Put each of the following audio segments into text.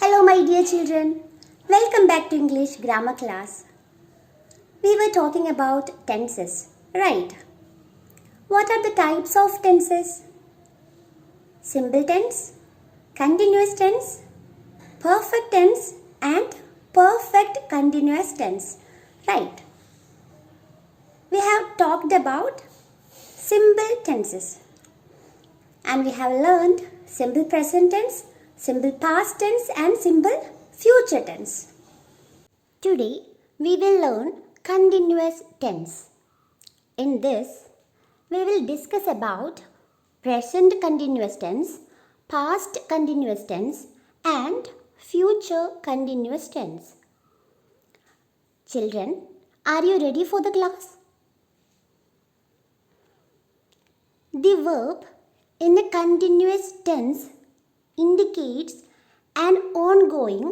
Hello my dear children, welcome back to English grammar class. We were talking about tenses, right? What are the types of tenses? Simple tense, continuous tense, perfect tense and perfect continuous tense, right? We have talked about simple tenses and we have learned simple present tense, simple past tense and simple future tense. Today we will learn continuous tense. In this, we will discuss about present continuous tense, past continuous tense and future continuous tense. Children, are you ready for the class? The verb in a continuous tense indicates an ongoing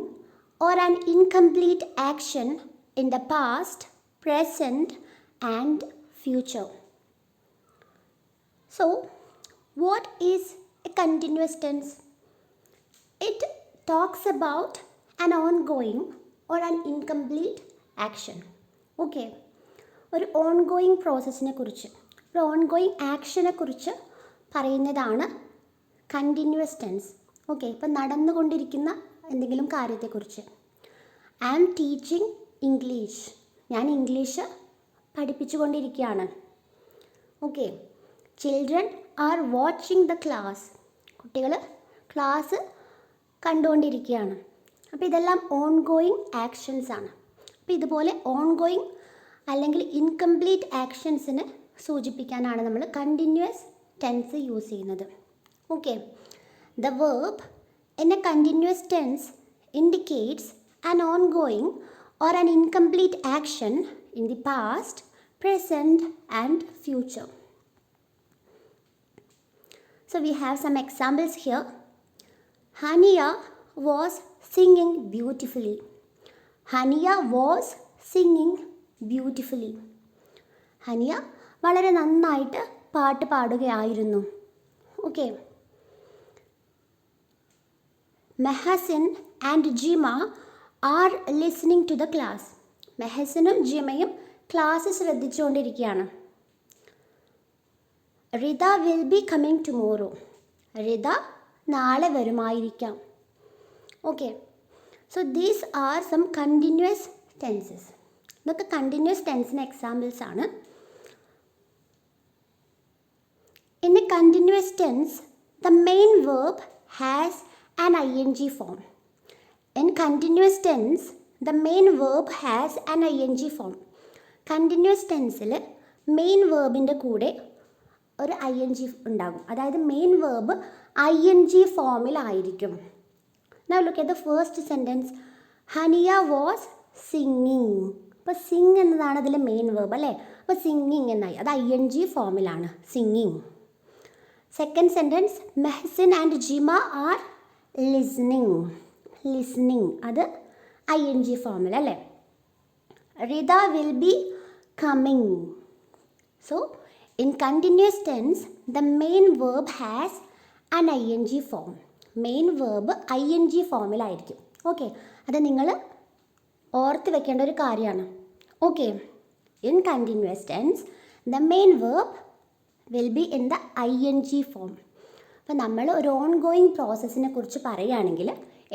or an incomplete action in the past, present and future. So, what is a continuous tense? It talks about an ongoing or an incomplete action. Okay. ഒരു ongoing പ്രോസസ്സിനെ കുറിച്ച് ഒരു ongoing ആക്ഷനെ കുറിച്ച് പറയുന്നതാണ് continuous tense. Okay, ഇപ്പം നടന്നുകൊണ്ടിരിക്കുന്ന എന്തെങ്കിലും കാര്യത്തെക്കുറിച്ച്. ഐ ആം ടീച്ചിങ് ഇംഗ്ലീഷ്, ഞാൻ ഇംഗ്ലീഷ് പഠിപ്പിച്ചുകൊണ്ടിരിക്കുകയാണ്. Okay, children are watching the class, കുട്ടികൾ ക്ലാസ് കണ്ടുകൊണ്ടിരിക്കുകയാണ്. അപ്പോൾ ഇതെല്ലാം ഓൺഗോയിങ് ആക്ഷൻസ് ആണ്. അപ്പോൾ ഇതുപോലെ ഓൺഗോയിങ് അല്ലെങ്കിൽ ഇൻകംപ്ലീറ്റ് ആക്ഷൻസിനെ സൂചിപ്പിക്കാനാണ് നമ്മൾ കണ്ടിന്യൂസ് ടെൻസ് യൂസ് ചെയ്യുന്നത്. Okay, the verb in a continuous tense indicates an ongoing or an incomplete action in the past, present and future. So we have some examples here. Hania was singing beautifully. Hania was singing beautifully. Hania വളരെ നന്നായിട്ട് പാട്ട് പാടുകയായിരുന്നു. Okay, Mehsin and Jima are listening to the class. മെഹസിനും ജിമയും class ശ്രദ്ധിച്ചുകൊണ്ടിരിക്കുകയാണ്. Rita will be coming tomorrow. Rita നാളെ വരുമായിരിക്കാം. Okay, so these are some continuous tenses. ഇതൊക്കെ കണ്ടിന്യൂസ് ടെൻസിന് എക്സാമ്പിൾസ് ആണ്. In a continuous tense the main verb has an ing form. In continuous tense the main verb has an ing form. Continuous ടെൻസിൽ main വേർബിൻ്റെ കൂടെ ഒരു ing ഉണ്ടാകും. അതായത് main verb ing ഫോമിലായിരിക്കും. Now look at the first sentence. Haniya was singing. അപ്പോൾ സിംഗ് എന്നതാണ് അതിലെ main verb അല്ലേ. അപ്പോൾ സിംഗിങ് എന്നായി, അത് ing ഫോമിലാണ്, singing. Second sentence, Mehsin and Jima are listening. Listening അത് ing ഫോമിൽ അല്ലേ. Rita will be coming. So in continuous tense the main verb has an ing form. Main verb ing ഫോമിലായിരിക്കും. ഓക്കെ, അത് നിങ്ങൾ ഓർത്ത് വെക്കേണ്ട ഒരു കാര്യമാണ്. Okay, in continuous tense the main verb will be in the ing form. അപ്പോൾ നമ്മൾ ഒരു ഓൺഗോയിങ് പ്രോസസ്സിനെ കുറിച്ച് പറയുകയാണെങ്കിൽ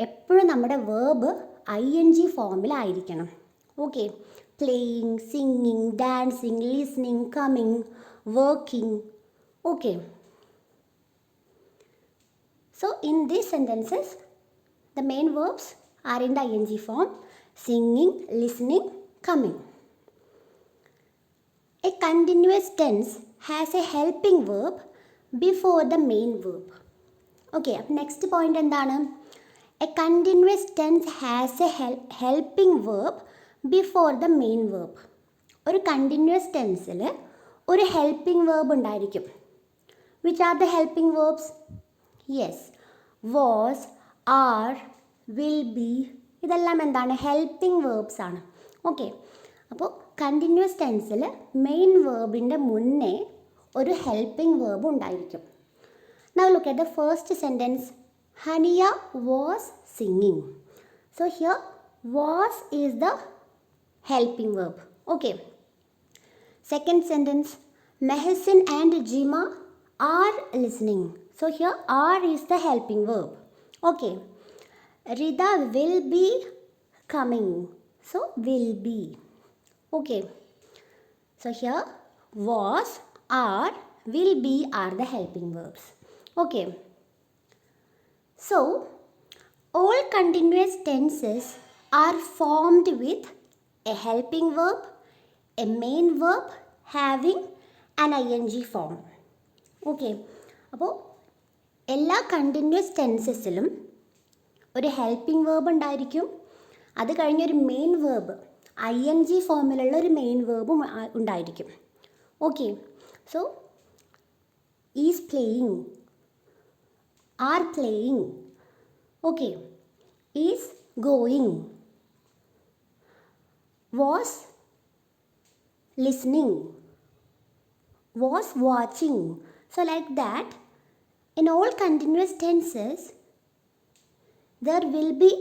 എപ്പോഴും നമ്മുടെ വേർബ് ing ഫോമിലായിരിക്കണം. Okay, playing, singing, dancing, listening, coming, working. Okay, so in these sentences the main verbs are in the ing form: singing, listening, coming. A continuous tense has a helping verb before the main verb. Okay, next point endana, a continuous tense has a helping verb before the main verb. ഒരു continuous tenseൽ ഒരു helping verb ഉണ്ടായിരിക്കും. Which are the helping verbs? Yes, was, are, will be, ഇതെല്ലാം എന്താണ്? Helping verbs ആണ്. Okay, അപ്പോൾ continuous ടെൻസിൽ main വേർബിൻ്റെ മുന്നേ ഒരു ഹെൽപ്പിംഗ് വേർബ് ഉണ്ടായിരിക്കും. Now look at the first sentence. Hania was singing. So here was is the helping verb. Okay. Second sentence. Mehsin and Jima are listening. So here are is the helping verb. Okay. Rida will be coming. So will be. Okay. So here was, are, will be are the helping verbs. Okay. So all continuous tenses are formed with a helping verb, a main verb having an ing form. Okay. അപ്പോൾ എല്ലാ continuous ടെൻസസിലും ഒരു helping verb ഉണ്ടായിരിക്കും. അത് കഴിഞ്ഞൊരു main verb ing ഫോമിലുള്ള ഒരു main വേർബും ഉണ്ടായിരിക്കും. Okay. So is playing, are playing. Okay. Is going. Was listening. Was watching. So like that, in all continuous tenses, there will be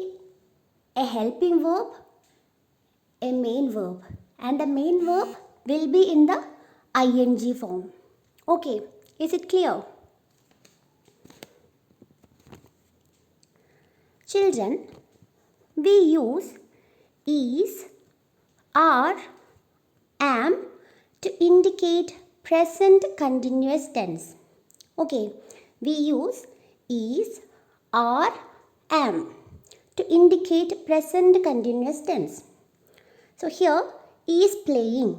a helping verb, a main verb, and the main verb will be in the ing form. Okay. Is it clear? Children, we use is, are, am to indicate present continuous tense. Okay, we use is, are, am to indicate present continuous tense. So here, is playing,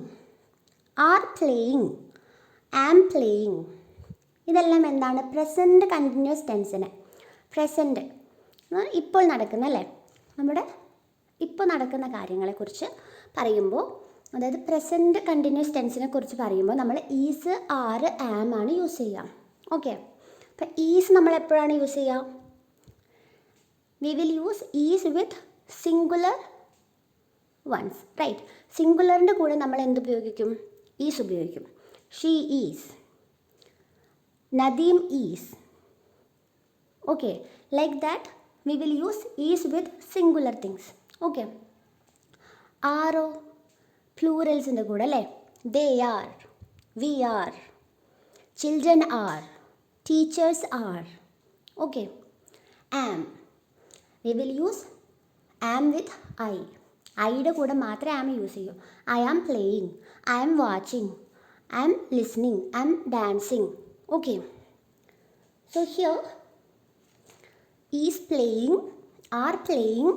are playing, am playing. ഇതെല്ലാം എന്താണ്? Present continuous ടെൻസിന് present ഇപ്പോൾ നടക്കുന്ന, അല്ലേ, നമ്മുടെ ഇപ്പോൾ നടക്കുന്ന കാര്യങ്ങളെക്കുറിച്ച് പറയുമ്പോൾ, അതായത് പ്രസൻറ്റ് കണ്ടിന്യൂസ് ടെൻസിനെ കുറിച്ച് പറയുമ്പോൾ നമ്മൾ ഈസ്, ആറ്, ആം ആണ് യൂസ് ചെയ്യുക. ഓക്കെ. അപ്പം ഈസ് നമ്മൾ എപ്പോഴാണ് യൂസ് ചെയ്യുക? We will use is with singular ones, right. സിംഗുലറിൻ്റെ കൂടെ നമ്മൾ എന്ത് ഉപയോഗിക്കും? ഈസ് ഉപയോഗിക്കും. She is, Nadeem is. Okay. Like that we will use is with singular things. Okay. ആരോ പ്ലൂറൽസിൻ്റെ കൂടെ, അല്ലേ? they are, we are, children are, teachers are. Okay. am, we will use am with I. ഐയുടെ കൂടെ മാത്രമേ am use ചെയ്യൂ. I am playing, I am watching, I am listening, I am dancing. Okay. So here is playing, are playing,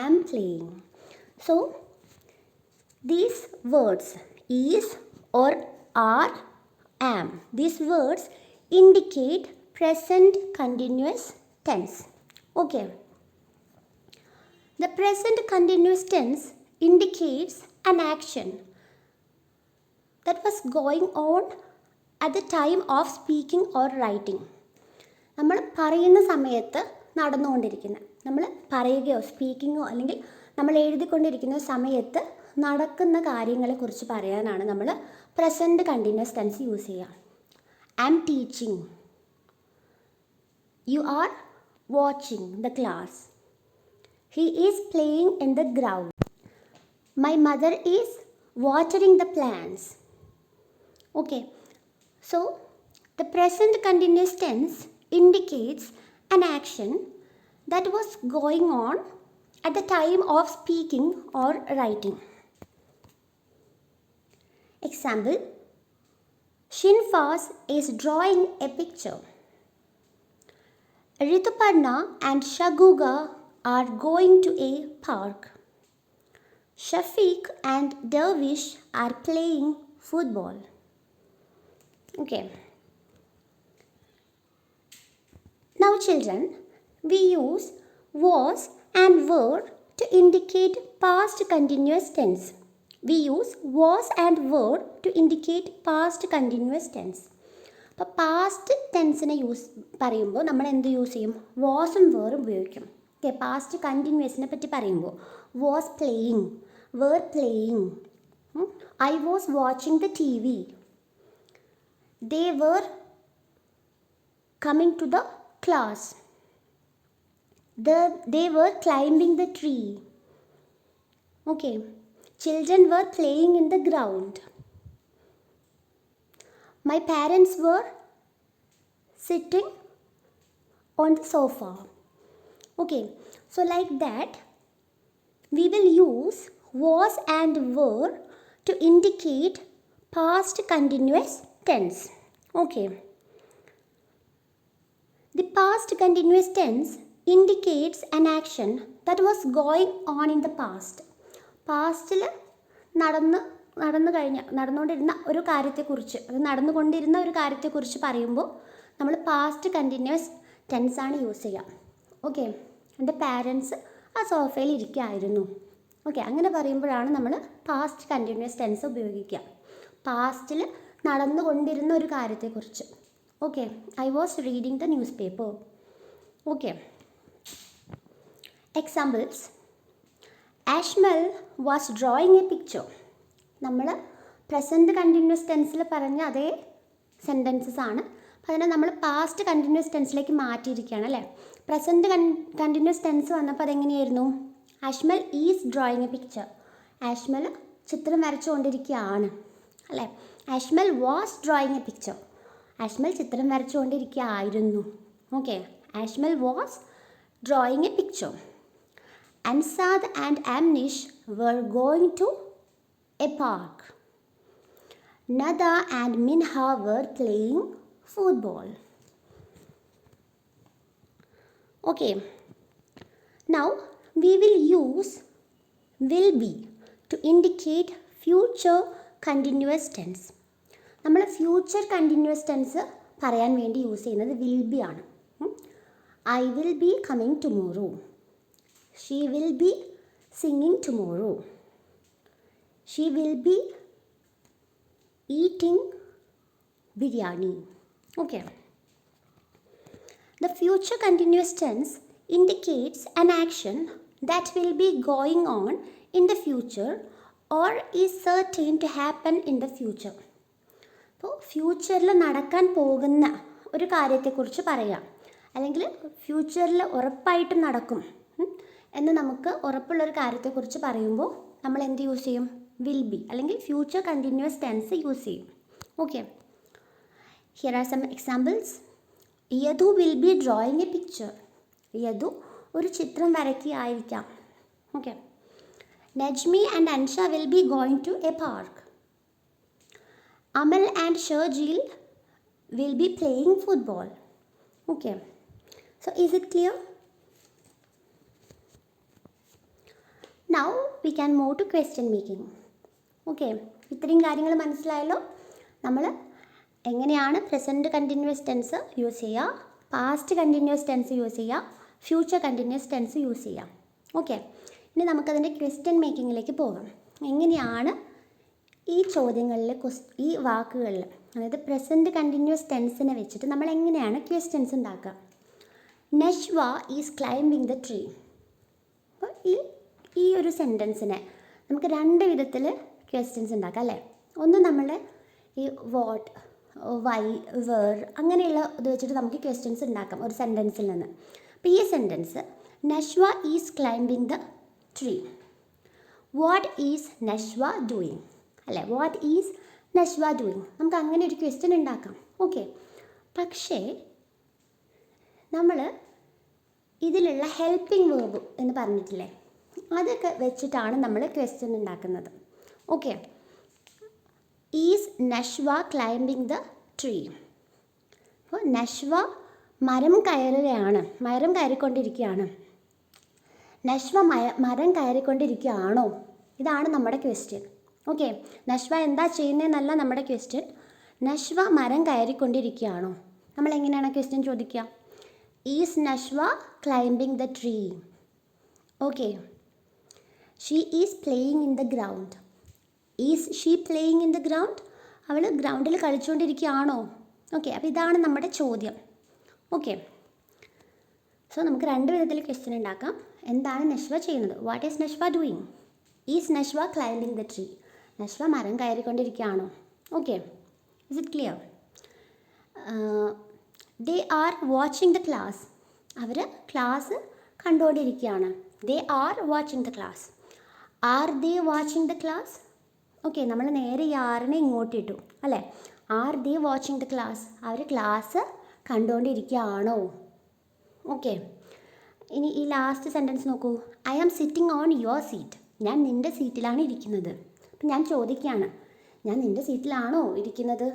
am playing. So these words is or are, am, these words indicate present continuous tense. Okay. The present continuous tense indicates an action that was going on at the time of speaking or writing. നമ്മൾ പറയുന്ന സമയത്ത് നടന്നുകൊണ്ടിരിക്കുന്ന, നമ്മൾ പറയുകയോ സ്പീക്കിങ്ങോ അല്ലെങ്കിൽ നമ്മൾ എഴുതിക്കൊണ്ടിരിക്കുന്ന സമയത്ത് നടക്കുന്ന കാര്യങ്ങളെക്കുറിച്ച് പറയാനാണ് നമ്മൾ പ്രസൻറ്റ് കണ്ടിന്യൂസ് ടെൻസ് യൂസ് ചെയ്യുക. I am teaching, you are watching the class, he is playing in the ground, my mother is watering the plants. Okay. So the present continuous tense indicates an action that was going on at the time of speaking or writing. Example, Shinfas is drawing a picture. Rituparna and Shaguga are going to a park. Shafiq and Dervish are playing football. Okay. Now children, we use was and were to indicate past continuous tense. We use was and were to indicate past continuous tense. അപ്പോൾ past ടെൻസിനെ പറയുമ്പോൾ നമ്മൾ എന്ത് use ചെയ്യും? വാസും വേറും ഉപയോഗിക്കും. Okay. Past കണ്ടിന്യൂസിനെ പറ്റി പറയുമ്പോൾ was playing, were playing, I was watching the TV, they were coming to the class. They were climbing the tree. Okay. Children were playing in the ground. My parents were sitting on the sofa. Okay. So like that, we will use was and were to indicate past continuous tense. Okay. The past continuous tense indicates an action that was going on in the past. പാസ്റ്റിൽ നടന്നുകൊണ്ടിരുന്ന ഒരു കാര്യത്തെക്കുറിച്ച്, അത് നടന്നുകൊണ്ടിരുന്ന ഒരു കാര്യത്തെക്കുറിച്ച് പറയുമ്പോൾ നമ്മൾ past continuous ടെൻസാണ് use ചെയ്യുക. Okay, എൻ്റെ പാരൻസ് ആ സോഫയിൽ ഇരിക്കുകയായിരുന്നു. ഓക്കെ, അങ്ങനെ പറയുമ്പോഴാണ് നമ്മൾ പാസ്റ്റ് കണ്ടിന്യൂസ് ടെൻസ് ഉപയോഗിക്കുക. പാസ്റ്റിൽ നടന്നുകൊണ്ടിരുന്ന ഒരു കാര്യത്തെക്കുറിച്ച്. Okay, I was reading the newspaper. Okay, examples. Ashmal was drawing a picture. നമ്മൾ പ്രസൻറ്റ് കണ്ടിന്യൂസ് ടെൻസിൽ പറഞ്ഞ അതേ സെൻറ്റൻസസ് ആണ്. അപ്പോൾ അതിനെ നമ്മൾ പാസ്റ്റ് കണ്ടിന്യൂസ് ടെൻസിലേക്ക് മാറ്റിയിരിക്കുകയാണ് അല്ലേ. പ്രസൻറ്റ് കണ്ടിന്യൂസ് ടെൻസ് വന്നപ്പോൾ അതെങ്ങനെയായിരുന്നു? Ashmal is drawing a picture. Ashmal ചിത്രം വരച്ചുകൊണ്ടിരിക്കുകയാണ് അല്ലേ. Ashmal was drawing a picture. Ashmal ചിത്രം വരച്ചുകൊണ്ടിരിക്കുകയായിരുന്നു. Okay, Ashmal was drawing a picture. Ansad and Amnish were going to a park. Nada and Minha were playing football. Okay, now we will use will be to indicate future continuous tense. നമ്മൾ future continuous tense പറയാൻ വേണ്ടി use ചെയ്യുന്നത് will be ആണ്. I will be coming tomorrow. She will be singing tomorrow. She will be eating biryani. Okay. The future continuous tense indicates an action that will be going on in the future or is certain to happen in the future. അപ്പോൾ ഫ്യൂച്ചറിൽ നടക്കാൻ പോകുന്ന ഒരു കാര്യത്തെക്കുറിച്ച് പറയാം, അല്ലെങ്കിൽ ഫ്യൂച്ചറിൽ ഉറപ്പായിട്ടും നടക്കും എന്ന് നമുക്ക് ഉറപ്പുള്ളൊരു കാര്യത്തെക്കുറിച്ച് പറയുമ്പോൾ നമ്മൾ എന്ത് യൂസ് ചെയ്യും? വിൽ ബി അല്ലെങ്കിൽ ഫ്യൂച്ചർ കണ്ടിന്യൂസ് ടെൻസ് യൂസ് ചെയ്യും. Okay, here are some examples. Yadu will be drawing a picture. Yadu ഒരു ചിത്രം വരയ്ക്കുകയായിരിക്കാം. Okay, Najmi and Ansha will be going to a park. Amal and Sharjeel will be playing football. Okay, so is it clear? Now we can move to question making. Okay, ഇത്രയും കാര്യങ്ങൾ മനസ്സിലായല്ലോ. നമ്മൾ എങ്ങനെയാണ് present continuous tense use ചെയ്യുക, past continuous tense use ചെയ്യുക, future continuous tense use ചെയ്യാം. Okay, ഇനി നമുക്കതിൻ്റെ ക്വസ്റ്റ്യൻ മേക്കിങ്ങിലേക്ക് പോകാം. എങ്ങനെയാണ് ഈ ചോദ്യങ്ങളിൽ ഈ വാക്കുകളിൽ, അതായത് പ്രസൻറ്റ് കണ്ടിന്യൂസ് ടെൻസിനെ വെച്ചിട്ട് നമ്മൾ എങ്ങനെയാണ് ക്വസ്റ്റ്യൻസ് ഉണ്ടാക്കുക? Nashwa is climbing the tree. അപ്പോൾ ഈ ഒരു സെൻറ്റൻസിനെ നമുക്ക് രണ്ട് വിധത്തിൽ ക്വസ്റ്റ്യൻസ് ഉണ്ടാക്കാം അല്ലേ. ഒന്ന് നമ്മൾ ഈ വാട്ട്, വൈ, വേർ അങ്ങനെയുള്ള ഇത് വെച്ചിട്ട് നമുക്ക് ക്വസ്റ്റ്യൻസ് ഉണ്ടാക്കാം ഒരു സെൻറ്റൻസിൽ നിന്ന്. അപ്പോൾ ഈ sentence Nashwa is climbing the tree. What is Nashwa doing അല്ലേ. വാട്ട് ഈസ് നഷ്വ ഡൂയിങ്, നമുക്ക് അങ്ങനെ ഒരു ക്വസ്റ്റ്യൻ ഉണ്ടാക്കാം. ഓക്കെ, പക്ഷേ നമ്മൾ ഇതിലുള്ള ഹെൽപ്പിംഗ് വേർബ് എന്ന് പറഞ്ഞിട്ടില്ലേ, അതൊക്കെ വെച്ചിട്ടാണ് നമ്മൾ ക്വസ്റ്റ്യൻ ഉണ്ടാക്കുന്നത്. Okay, is Nashwa climbing the tree. അപ്പോൾ നഷ്വ മരം കയറിക്കൊണ്ടിരിക്കുകയാണ്. നഷ്വ മരം കയറിക്കൊണ്ടിരിക്കുകയാണോ, ഇതാണ് നമ്മുടെ ക്വസ്റ്റ്യൻ. ഓക്കെ, നഷ്വ എന്താ ചെയ്യുന്നതെന്നല്ല നമ്മുടെ ക്വസ്റ്റ്യൻ. നഷ്വ മരം കയറിക്കൊണ്ടിരിക്കുകയാണോ, നമ്മൾ എങ്ങനെയാണ് ക്വസ്റ്റ്യൻ ചോദിക്കുക? Is Nashwa climbing the tree. Okay, she is playing in the ground. Is she playing in the ground, അവൾ ഗ്രൗണ്ടിൽ കളിച്ചുകൊണ്ടിരിക്കുകയാണോ? ഓക്കെ, അപ്പോൾ ഇതാണ് നമ്മുടെ ചോദ്യം. ഓക്കെ, സോ നമുക്ക് രണ്ട് വിധത്തിൽ ക്വസ്റ്റ്യൻ ഉണ്ടാക്കാം. എന്താണ് നഷ്വ ചെയ്യുന്നത്? What is Nashwa doing? Is Nashwa climbing the tree. Nashwa മരം കയറിക്കൊണ്ടിരിക്കുകയാണോ? Okay, is it clear? They are watching the class. അവർ ക്ലാസ് കണ്ടുകൊണ്ടിരിക്കുകയാണ്. They are watching the class. Are they watching the class? Okay, നമ്മൾ നേരെ ഈ ആറിനെ ഇങ്ങോട്ട് ഇട്ടു അല്ലേ. Are they watching the class? അവർ ക്ലാസ് കണ്ടുകൊണ്ടിരിക്കുകയാണോ? ഓക്കെ, ഇനി ഈ ലാസ്റ്റ് സെൻറ്റൻസ് നോക്കൂ. I am sitting on your seat. ഞാൻ നിൻ്റെ സീറ്റിലാണ് ഇരിക്കുന്നത്. അപ്പം ഞാൻ ചോദിക്കുകയാണ്, ഞാൻ നിൻ്റെ സീറ്റിലാണോ ഇരിക്കുന്നത്?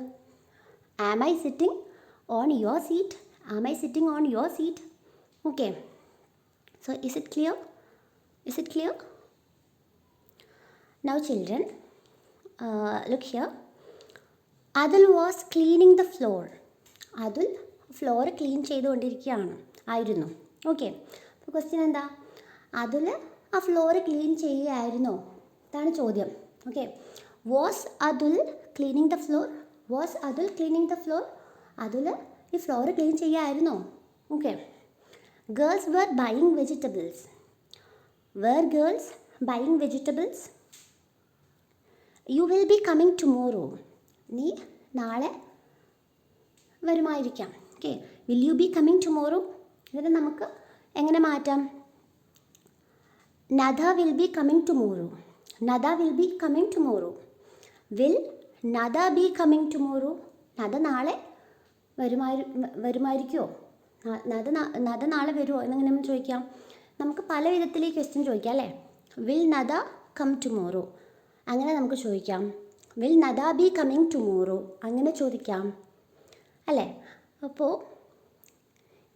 Am I sitting on your seat? Am I sitting on your seat? Okay, so is it clear? Is it clear? Now children, look here. Adul was cleaning the floor. Adul floor clean ചെയ്തുകൊണ്ടിരിക്കുകയാണ് ആയിരുന്നു. Okay, അപ്പോൾ question എന്താ? അതുൽ ആ floor clean ചെയ്യുകയായിരുന്നോ? ഇതാണ് ചോദ്യം. Okay, was Athul cleaning the floor? Was Athul cleaning the floor? Athul ഈ floor clean ചെയ്യുകയായിരുന്നോ? Okay, girls were buying vegetables. Were girls buying vegetables? You will be coming tomorrow. നീ നാളെ വരുമായിരിക്കാം. Okay, will you be coming tomorrow? ഇതിനെ നമുക്ക് എങ്ങനെ മാറ്റാം? Nada will be coming tomorrow. Nada will be coming tomorrow. Will Nada be coming tomorrow? Nada നാളെ വരുമായിരിക്കുമോ? നദ നാളെ വരുമോ എന്നിങ്ങനെ നമ്മൾ ചോദിക്കാം. നമുക്ക് പല വിധത്തിൽ ഈ ക്വസ്റ്റ്യൻ ചോദിക്കാം അല്ലേ. വിൽ നദ കം ടുമോറോ അങ്ങനെ നമുക്ക് ചോദിക്കാം. Will Nada be coming tomorrow അങ്ങനെ ചോദിക്കാം അല്ലേ. അപ്പോൾ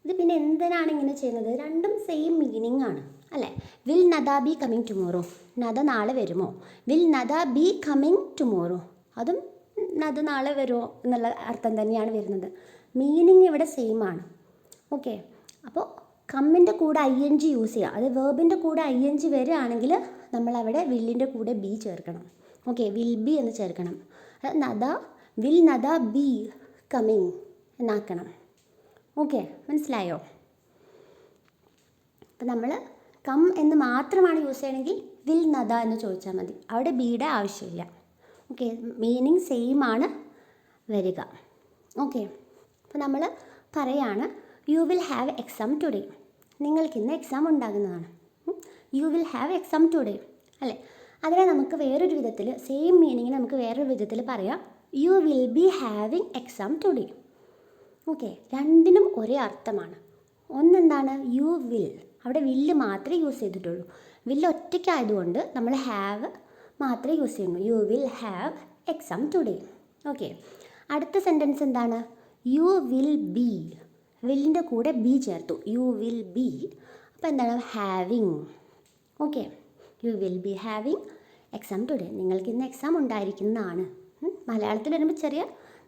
ഇത് പിന്നെ എന്തിനാണ് ഇങ്ങനെ ചെയ്യുന്നത്? രണ്ടും സെയിം മീനിങ് ആണ് അല്ലേ. Will Nada be coming tomorrow, Nada നാളെ വരുമോ? Will Nada be coming tomorrow, അതും നദ നാളെ വരുമോ എന്നുള്ള അർത്ഥം തന്നെയാണ് വരുന്നത്. മീനിങ് ഇവിടെ സെയിം ആണ്. ഓക്കെ, അപ്പോൾ കമ്മിൻ്റെ കൂടെ ING യൂസ് ചെയ്യുക. അത് വേർബിൻ്റെ കൂടെ ING വരികയാണെങ്കിൽ നമ്മളവിടെ വില്ലിൻ്റെ കൂടെ ബി ചേർക്കണം. ഓക്കെ, വിൽ ബി എന്ന് ചേർക്കണം. Nada will Nada be coming എന്നാക്കണം. ഓക്കെ, മനസ്സിലായോ? അപ്പം നമ്മൾ കം എന്ന് മാത്രമാണ് യൂസ് ചെയ്യണമെങ്കിൽ വിൽ നദ എന്ന് ചോദിച്ചാൽ മതി. അവിടെ ബിയുടെ ആവശ്യമില്ല. ഓക്കെ, മീനിങ് സെയിം ആണ് വരിക. ഓക്കെ, അപ്പോൾ നമ്മൾ പറയാണ് you will have exam today. നിങ്ങൾക്കിന്ന് എക്സാം ഉണ്ടാകുന്നതാണ്. You will have exam today അല്ലേ. അതിനെ നമുക്ക് വേറൊരു വിധത്തിൽ സെയിം മീനിങ്ങിന് നമുക്ക് വേറൊരു വിധത്തിൽ പറയാം. You will be having exam today. Okay, രണ്ടിനും ഒരേ അർത്ഥമാണ്. ഒന്നെന്താണ്? യു വിൽ, അവിടെ വില്ല് മാത്രമേ യൂസ് ചെയ്തിട്ടുള്ളൂ. വില്ല് ഒറ്റയ്ക്കായതുകൊണ്ട് നമ്മൾ ഹാവ് മാത്രമേ യൂസ് ചെയ്യുന്നു. U will have exam today. Okay, അടുത്ത സെൻറ്റൻസ് എന്താണ്? യു വിൽ ബി, വില്ലിൻ്റെ കൂടെ ബി ചേർത്തു. യു വിൽ ബി, അപ്പോൾ എന്താണ്? Having. Okay, you will be having exam today. നിങ്ങൾക്ക് ഇന്ന് എക്സാം ഉണ്ടായിരിക്കുന്നതാണ്. മലയാളത്തിൽ വരുമ്പോൾ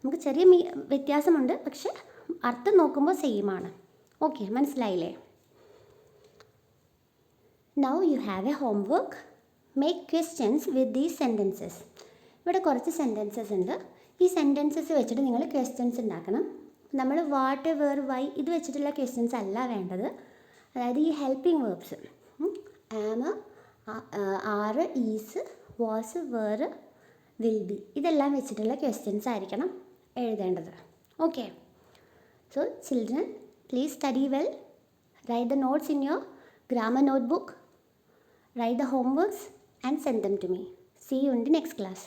നമുക്ക് ചെറിയ വ്യത്യാസമുണ്ട്, പക്ഷെ അർത്ഥം നോക്കുമ്പോൾ സെയിം ആണ്. ഓക്കെ, മനസ്സിലായില്ലേ? Now you have A homework. Make questions with these sentences. ഇവിടെ കുറച്ച് സെൻറ്റൻസസ് ഉണ്ട്. ഈ സെൻറ്റൻസസ് വെച്ചിട്ട് നിങ്ങൾ ക്വസ്റ്റ്യൻസ് ഉണ്ടാക്കണം. നമ്മൾ വാട്ട്, വേർ, വൈ ഇത് വെച്ചിട്ടുള്ള ക്വസ്റ്റ്യൻസ് അല്ല വേണ്ടത്. അതായത് ഈ helping verbs am, are, is, was, were, will be ഇതെല്ലാം വെച്ചിട്ടുള്ള ക്വസ്റ്റ്യൻസ് ആയിരിക്കണം എഴുതേണ്ടത്. Okay, so children please study well. Write the notes in your grammar notebook. Write the homeworks and send them to me. See you in the next class.